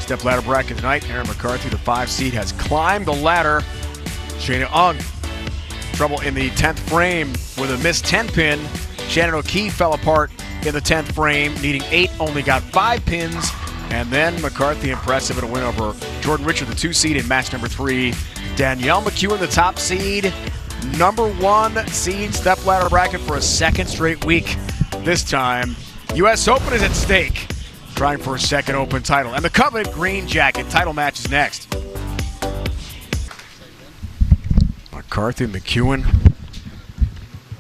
step ladder bracket tonight. Erin McCarthy, the 5 seed, has climbed the ladder. Shayna Ung, trouble in the 10th frame with a missed 10-pin. Shannon O'Keefe fell apart in the 10th frame, needing 8, only got 5 pins. And then McCarthy impressive in a win over Jordan Richard, the 2 seed in match number 3. Danielle McEwan, the top seed, number 1 seed, step ladder bracket for a 2nd straight week. This time, U.S. Open is at stake, trying for a 2nd Open title. And the coveted green jacket title match is next. McCarthy, McEwan,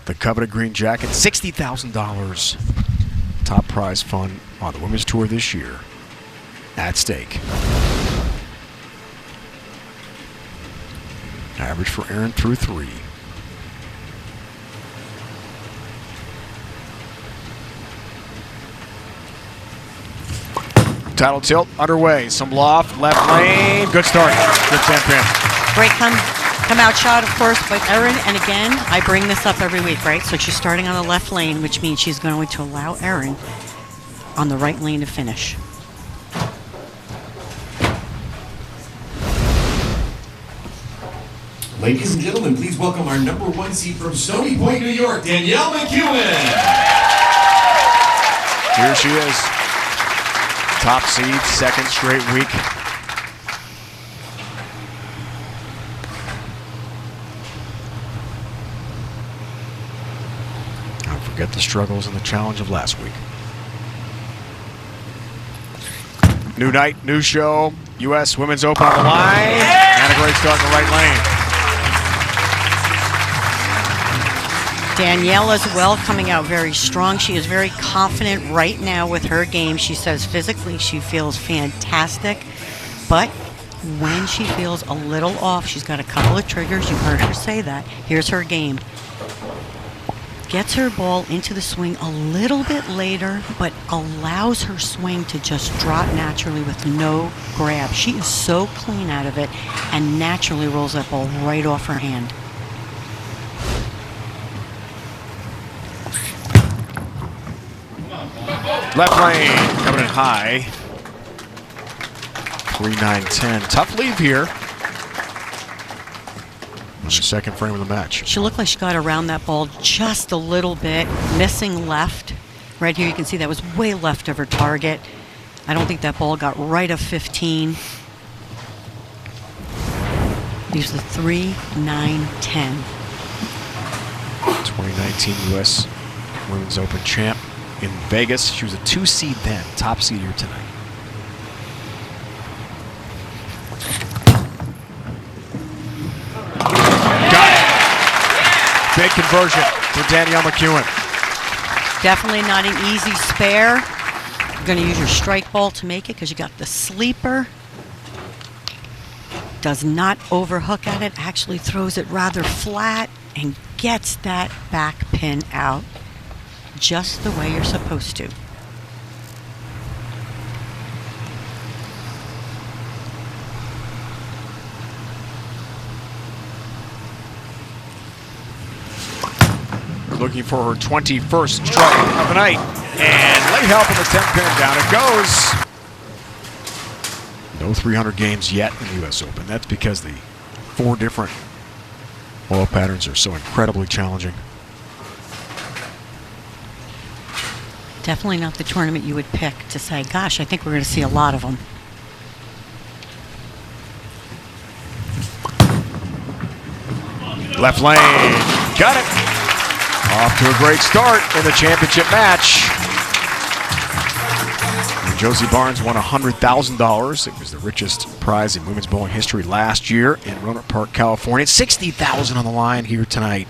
the coveted green jacket, $60,000 top prize fund on the Women's Tour this year at stake. Average for Erin through 3. Title tilt underway. Some loft, left lane. Good start. Good 10-pin. Great come out shot, of course, by Erin. And again, I bring this up every week, right? So she's starting on the left lane, which means she's going to allow Erin on the right lane to finish. Ladies and gentlemen, please welcome our number 1 seed from Stony Point, New York, Danielle McEwan. Here she is. Top seed, 2nd straight week. Don't forget the struggles and the challenge of last week. New night, new show. U.S. Women's Open on the line. And a great start in the right lane. Danielle as well, coming out very strong. She is very confident right now with her game. She says physically she feels fantastic, but when she feels a little off, she's got a couple of triggers. You heard her say that. Here's her game. Gets her ball into the swing a little bit later, but allows her swing to just drop naturally with no grab. She is so clean out of it and naturally rolls that ball right off her hand. Left lane, coming in high. 3-9-10. Tough leave here. On the 2nd frame of the match. She looked like she got around that ball just a little bit, missing left. Right here you can see that was way left of her target. I don't think that ball got right of 15. Leaves the 3-9-10. 2019 U.S. Women's Open champ in Vegas. She was a 2 seed then, top seed here tonight. Got it. Big conversion for Danielle McEwan. Definitely not an easy spare. You're going to use your strike ball to make it because you got the sleeper. Does not overhook at it, actually throws it rather flat and gets that back pin out just the way you're supposed to. Looking for her 21st strike of the night. And late help on the 10th pin. Down it goes. No 300 games yet in the U.S. Open. That's because the 4 different oil patterns are so incredibly challenging. Definitely not the tournament you would pick to say, gosh, I think we're going to see a lot of them. Left lane. Got it. Off to a great start in the championship match. And Josie Barnes won $100,000. It was the richest prize in women's bowling history last year in Roanoke Park, California. $60,000 on the line here tonight.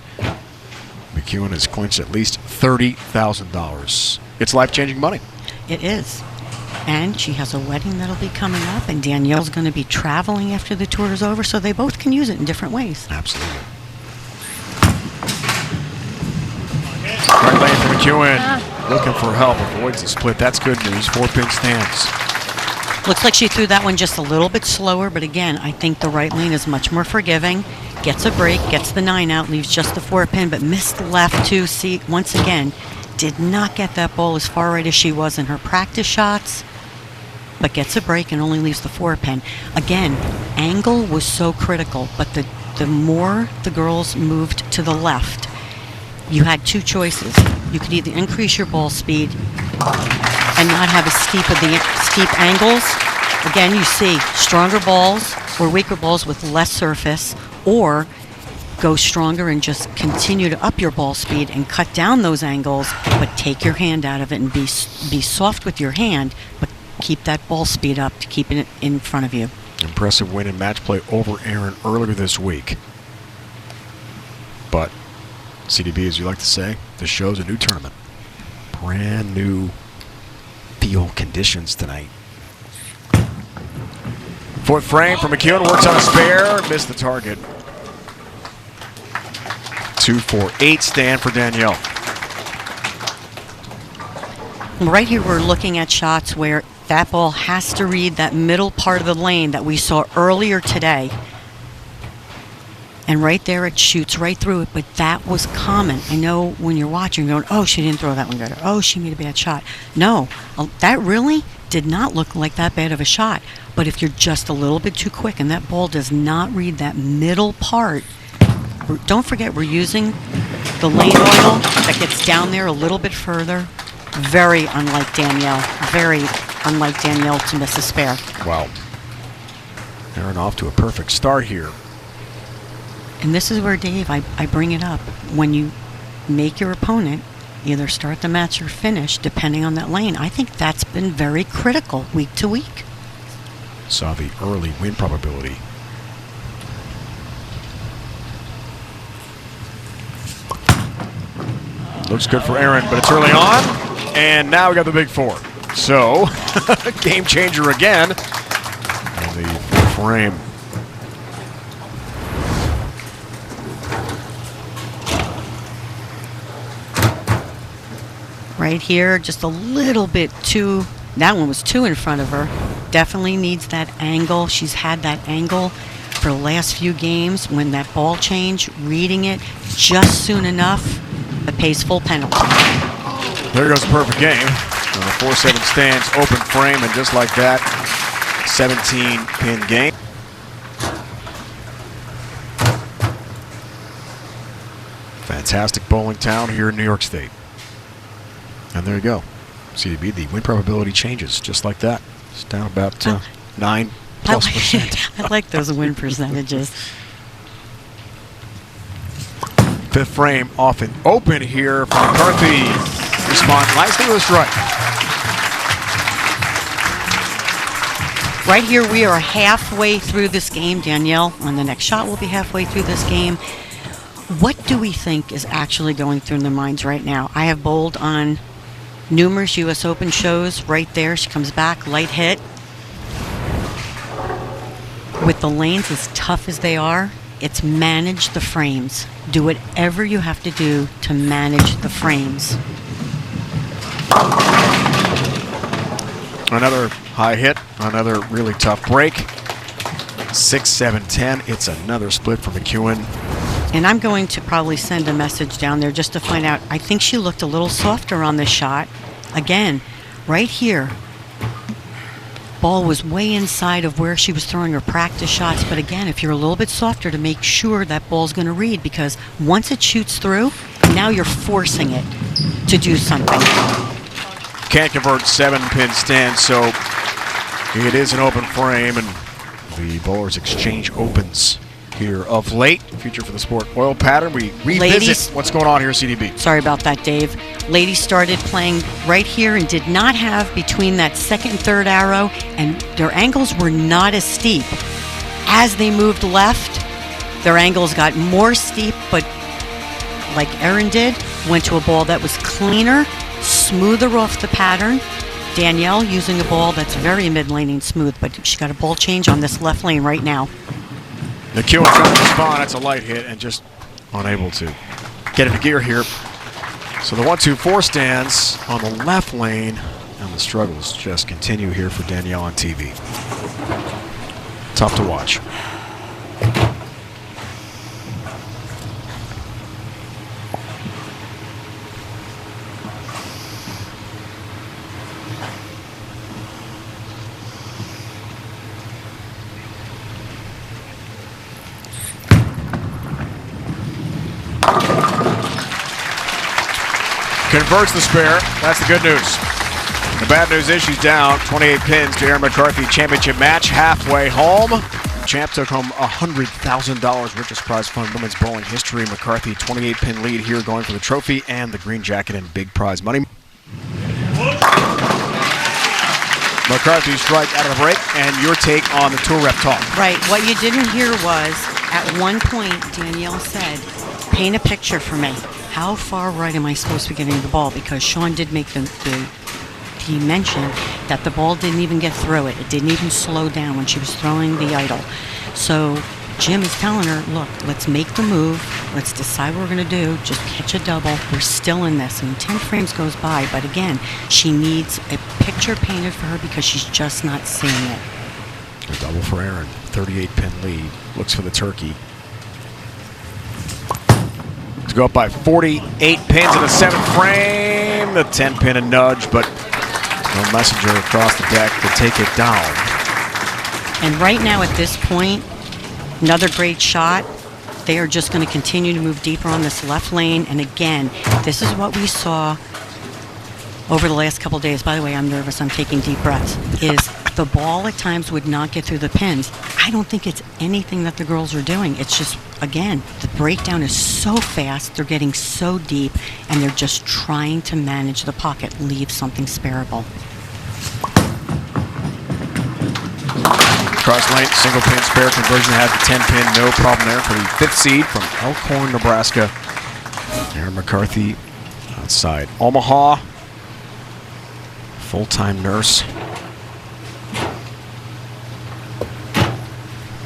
McEwan has clinched at least $30,000. It's life-changing money. It is. And she has a wedding that'll be coming up, and Danielle's going to be traveling after the tour is over, so they both can use it in different ways. Absolutely. Right lane for McEwan. Looking for help. Avoids the split. That's good news. 4-pin stands. Looks like she threw that one just a little bit slower, but again, I think the right lane is much more forgiving. Gets a break, gets the 9 out, leaves just the 4-pin, but missed left too. See, once again, did not get that ball as far right as she was in her practice shots. but gets a break and only leaves the 4-pin. Again, angle was so critical, but the more the girls moved to the left, you had two choices. You could either increase your ball speed and not have as steep angles. Again, you see stronger balls or weaker balls with less surface, or go stronger and just continue to up your ball speed and cut down those angles, but take your hand out of it and be soft with your hand, but keep that ball speed up to keep it in front of you. Impressive win in match play over Erin earlier this week. But CDB, as you like to say, this show's a new tournament. Brand new field conditions tonight. Fourth frame for McEwan, works on a spare, missed the target. 2-4-8 stand for Danielle. Right here we're looking at shots where that ball has to read that middle part of the lane that we saw earlier today. And right there it shoots right through it, but that was common. I know when you're watching, you're going, oh, she didn't throw that one good. Oh, she made a bad shot. No, that really did not look like that bad of a shot. But if you're just a little bit too quick and that ball does not read that middle part, don't forget we're using the lane oil that gets down there a little bit further. Very unlike Danielle. Very unlike Danielle to miss a spare. Wow. Erin off to a perfect start here. And this is where, Dave, I bring it up. When you make your opponent either start the match or finish, depending on that lane, I think that's been very critical week to week. Saw the early win probability. Looks good for Erin, but it's early on. And now we got the big four. So, game changer again. And the frame. Right here, just a little bit too, that one was too in front of her. Definitely needs that angle. She's had that angle for the last few games. When that ball change, reading it just soon enough, it pays full penalty. There goes a perfect game. The 4-7 stands, open frame, and just like that, 17-pin game. Fantastic bowling town here in New York State. And there you go. CDB, the win probability changes just like that. It's down about 9+%. I like those win percentages. Fifth frame off and open here for McCarthy. Responds nicely with a strike. Right here, we are halfway through this game. Danielle, on the next shot, we'll be halfway through this game. What do we think is actually going through their minds right now? I have bowled on numerous U.S. Open shows. Right there, she comes back, light hit. With the lanes as tough as they are, it's manage the frames. Do whatever you have to do to manage the frames. Another high hit, another really tough break. 6-7-10. It's another split for McEwan. And I'm going to probably send a message down there just to find out. I think she looked a little softer on this shot. Again, right here, ball was way inside of where she was throwing her practice shots. But again, if you're a little bit softer, to make sure that ball's going to read, because once it shoots through, now you're forcing it to do something. Can't convert 7-pin stand, so it is an open frame, and the bowlers exchange opens here of late. Future for the sport oil pattern. We revisit Ladies, what's going on here, CDB. Sorry about that, Dave. Ladies started playing right here and did not have between that second and third arrow, and their angles were not as steep. As they moved left, their angles got more steep, but like Erin did, went to a ball that was cleaner, smoother off the pattern. Danielle using a ball that's very mid-laning smooth, but she got a ball change on this left lane right now. McEwan trying to respond. That's a light hit and just unable to get into gear here. So the 1-2-4 stands on the left lane, and the struggles just continue here for Danielle on TV. Tough to watch. Converts the spare. That's the good news. The bad news is she's down 28 pins to Erin McCarthy championship match. Halfway home. Champ took home $100,000 richest prize fund women's bowling history. McCarthy 28-pin lead here, going for the trophy and the green jacket and big prize money. McCarthy strike out of the break, and your take on the tour rep talk. Right. What you didn't hear was, at one point, Danielle said, paint a picture for me. How far right am I supposed to be getting the ball? Because Sean did make he mentioned that the ball didn't even get through it. It didn't even slow down when she was throwing the idol. So Jim is telling her, look, let's make the move. Let's decide what we're going to do. Just catch a double. We're still in this. And 10 frames goes by. But again, she needs a picture painted for her because she's just not seeing it. A double for Erin. 38-pin lead. Looks for the turkey. To go up by 48 pins in the 7th frame. The 10-pin a nudge, but no messenger across the deck to take it down. And right now at this point, another great shot. They are just going to continue to move deeper on this left lane. And again, this is what we saw over the last couple of days. By the way, I'm nervous. I'm taking deep breaths. Is the ball at times would not get through the pins. I don't think it's anything that the girls are doing. It's just, again, the breakdown is so fast. They're getting so deep, and they're just trying to manage the pocket, leave something spareable. Cross lane, single pin spare conversion has the 10-pin, no problem there for the 5th seed from Elkhorn, Nebraska. Erin McCarthy outside Omaha. Full-time nurse.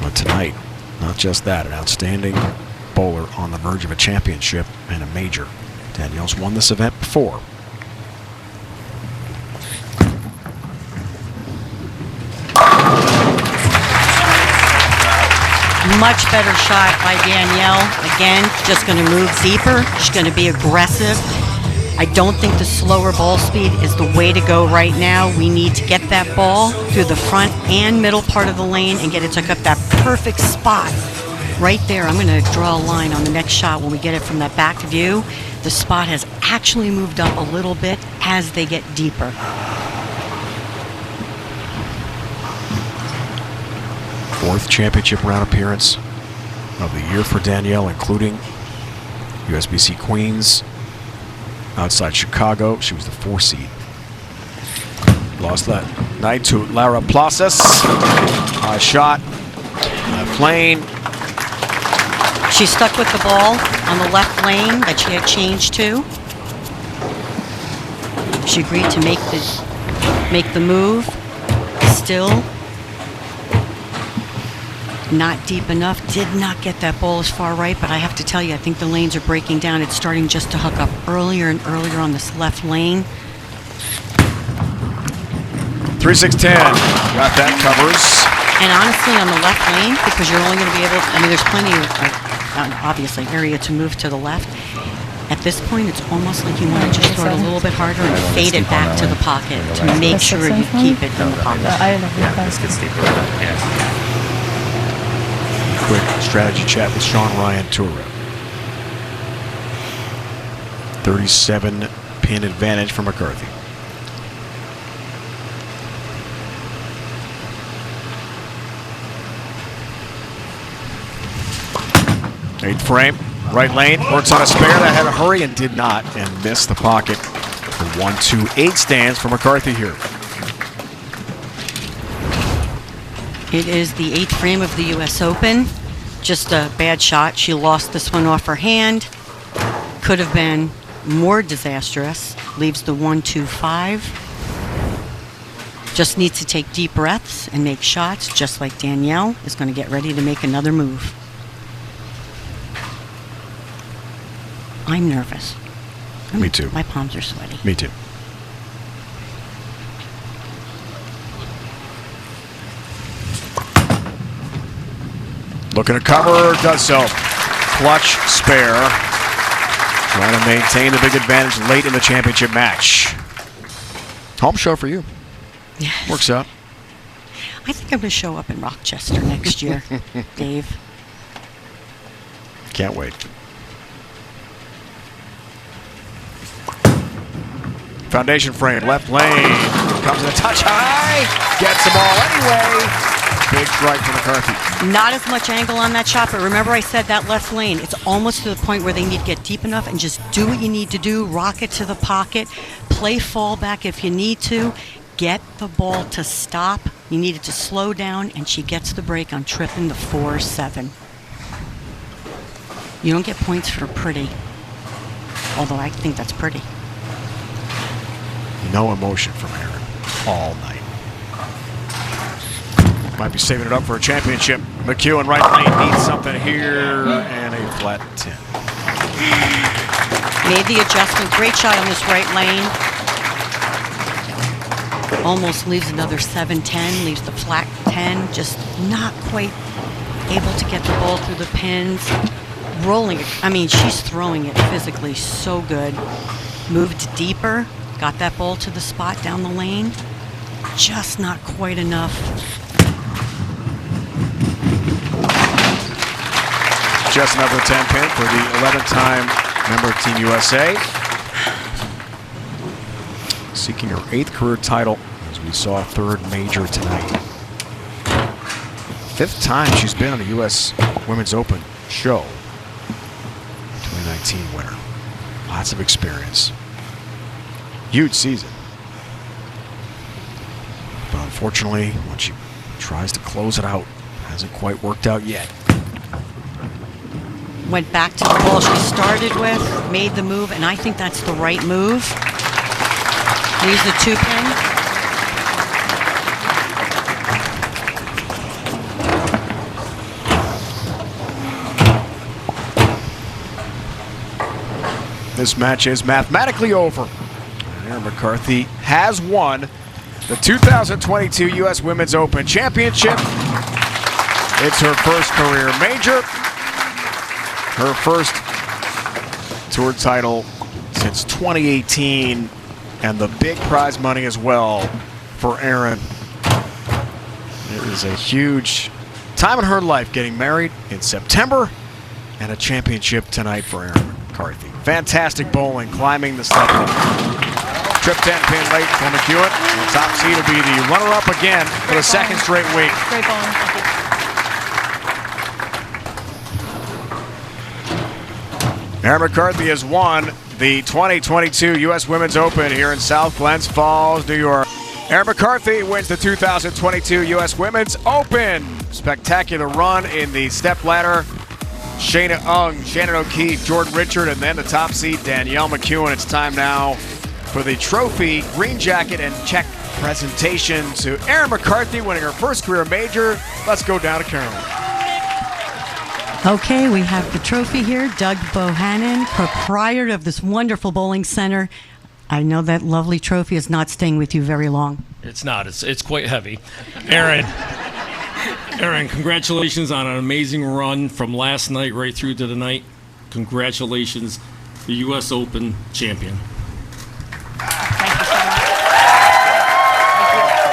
But tonight, not just that, an outstanding bowler on the verge of a championship and a major. Danielle's won this event before. Much better shot by Danielle. Again, just going to move deeper. She's going to be aggressive. I don't think the slower ball speed is the way to go right now. We need to get that ball through the front and middle part of the lane and get it took up that perfect spot right there. I'm going to draw a line on the next shot when we get it from that back view. The spot has actually moved up a little bit as they get deeper. Fourth championship round appearance of the year for Danielle, including USBC Queens. Outside Chicago, she was the 4 seed. Lost that night to Lara Plazas. High shot, left lane. She stuck with the ball on the left lane that she had changed to. She agreed to make the move. Still not deep enough. Did not get that ball as far right, but I have to tell you, I think the lanes are breaking down. It's starting just to hook up earlier and earlier on this left lane. 3-6-10. Got that, covers. And honestly, on the left lane, because you're only going to be able to, I mean, there's plenty of, obviously, area to move to the left. At this point, it's almost like you want to just throw it a little bit harder and fade it back to the pocket to make sure you keep it in the pocket. Quick strategy chat with Sean Ryan, tour rep. 37-pin advantage for McCarthy. Eighth frame, right lane, works on a spare that had a hurry and did not, and missed the pocket. The 1-2-8 stands for McCarthy here. It is the 8th frame of the U.S. Open. Just a bad shot. She lost this one off her hand. Could have been more disastrous. Leaves the 1-2-5. Just needs to take deep breaths and make shots, just like Danielle is going to get ready to make another move. I'm nervous. Me too. My palms are sweaty. Me too. Looking to cover, does so. Clutch spare. Trying to maintain the big advantage late in the championship match. Home show for you. Yes. Works out. I think I'm going to show up in Rochester next year, Dave. Can't wait. Foundation frame, left lane. Comes in a touch high. Gets the ball anyway. Big strike for McCarthy. Not as much angle on that shot, but remember I said that left lane, it's almost to the point where they need to get deep enough and just do what you need to do. Rock it to the pocket. Play fallback if you need to. Get the ball to stop. You need it to slow down, and she gets the break on tripping the 4-7. You don't get points for pretty, although I think that's pretty. No emotion from Erin all night. Might be saving it up for a championship. McEwan right lane needs something here, and a flat 10. Made the adjustment. Great shot on this right lane. Almost leaves another 7-10, leaves the flat 10. Just not quite able to get the ball through the pins. Rolling it. I mean, she's throwing it physically so good. Moved deeper. Got that ball to the spot down the lane. Just not quite enough. Just another 10 pin for the 11th time member of Team USA. Seeking her 8th career title as we saw a 3rd major tonight. 5th time she's been on the U.S. Women's Open show. 2019 winner. Lots of experience. Huge season. But unfortunately, when she tries to close it out, hasn't quite worked out yet. Went back to the ball she started with, made the move, and I think that's the right move. Leaves the 2-pin. This match is mathematically over. Erin McCarthy has won the 2022 U.S. Women's Open Championship. It's her first career major. Her first tour title since 2018, and the big prize money as well for Erin. It is a huge time in her life, getting married in September, and a championship tonight for Erin McCarthy. Fantastic bowling, climbing the step. Trip 10 pin late for McEwan. The top seed will be the runner-up again for the second straight week. Great bowling. Thank you. Erin McCarthy has won the 2022 U.S. Women's Open here in South Glens Falls, New York. Erin McCarthy wins the 2022 U.S. Women's Open. Spectacular run in the stepladder. Shayna Ung, Shannon O'Keefe, Jordan Richard, and then the top seed, Danielle McEwan. It's time now for the trophy, green jacket, and check presentation to Erin McCarthy, winning her first career major. Let's go down to Carolyn. Okay, we have the trophy here. Doug Bohannon, proprietor of this wonderful bowling center. I know that lovely trophy is not staying with you very long. It's not. It's quite heavy. Erin, congratulations on an amazing run from last night right through to tonight. Congratulations, the U.S. Open champion.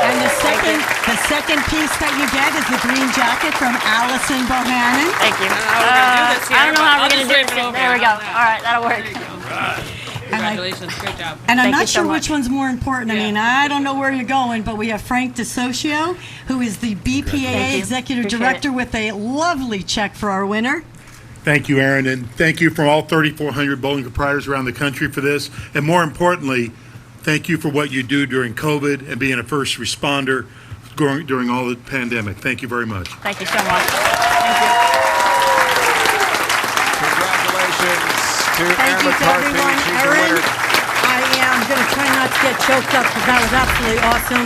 And the second piece that you get is the green jacket from Allison Bohannon. Thank you. I don't know how we're going to do this. There we go. All right, that'll work. Congratulations, great job. And I'm Thank not you so sure much. which one's more important. I mean, I don't know where you're going, but we have Frank DeSocio, who is the BPAA Executive Appreciate Director, it. with a lovely check for our winner. Thank you, Erin, and thank you from all 3,400 bowling proprietors around the country for this. And more importantly, thank you for what you do during COVID and being a first responder during all the pandemic. Thank you very much. Thank you so much. Thank you. Congratulations to Thank Erin you to McCarthy. everyone. She's the Erin, winner. I am going to try not to get choked up because that was absolutely awesome.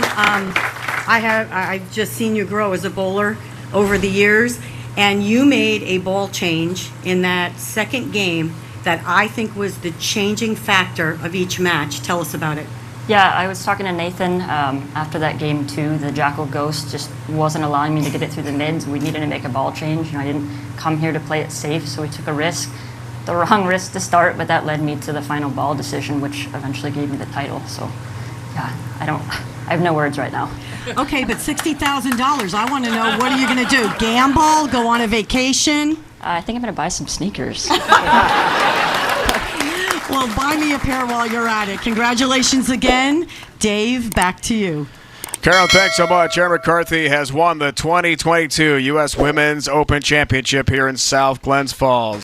I've just seen you grow as a bowler over the years, and you made a ball change in that second game that I think was the changing factor of each match. Tell us about it. Yeah, I was talking to Nathan after that game too. The Jackal Ghost just wasn't allowing me to get it through the mids. We needed to make a ball change. I didn't come here to play it safe, so we took a risk. The wrong risk to start, but that led me to the final ball decision, which eventually gave me the title. So, yeah, I have no words right now. Okay, but $60,000. I want to know, what are you going to do? Gamble? Go on a vacation? I think I'm going to buy some sneakers. Well, buy me a pair while you're at it. Congratulations again. Dave, back to you. Carol, thanks so much. Erin McCarthy has won the 2022 U.S. Women's Open Championship here in South Glens Falls.